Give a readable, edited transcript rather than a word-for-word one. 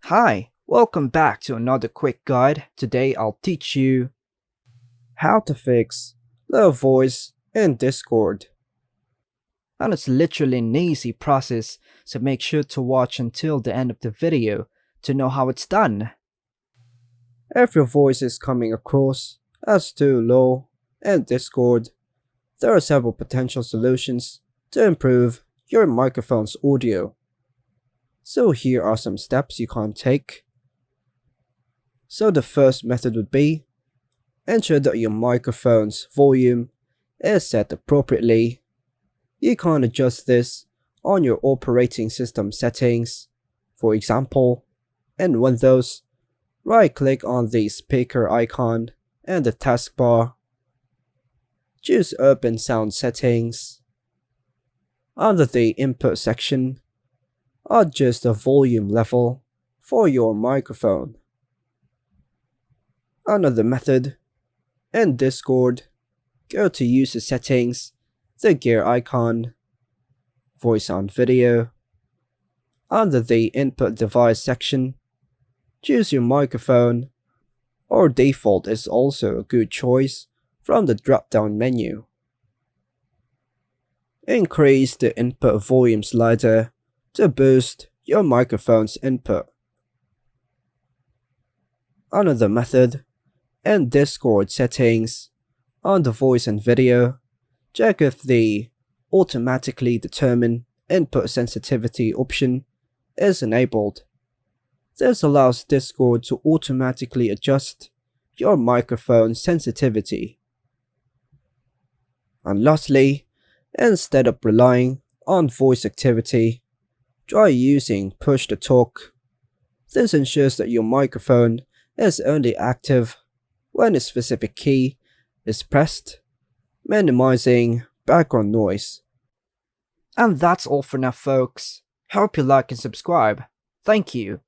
Hi, welcome back to another quick guide. Today I'll teach you how to fix low voice in Discord. And it's literally an easy process, so make sure to watch until the end of the video to know how it's done. If your voice is coming across as too low in Discord, there are several potential solutions to improve your microphone's audio. So here are some steps you can take. So the first method would be, ensure that your microphone's volume is set appropriately. You can adjust this on your operating system settings. For example, in Windows, right-click on the speaker icon in the taskbar. Choose Open Sound Settings. Under the Input section, adjust the volume level for your microphone. Another method, in Discord, go to User Settings, the gear icon, Voice and Video. Under the Input Device section, choose your microphone, or default is also a good choice from the drop-down menu. Increase the input volume slider to boost your microphone's input. Another method, in Discord settings, under Voice and Video, check if the Automatically Determine Input Sensitivity option is enabled. This allows Discord to automatically adjust your microphone sensitivity. And lastly, instead of relying on voice activity, try using Push to Talk. This ensures that your microphone is only active when a specific key is pressed, minimizing background noise. And that's all for now, folks. Hope you like and subscribe. Thank you.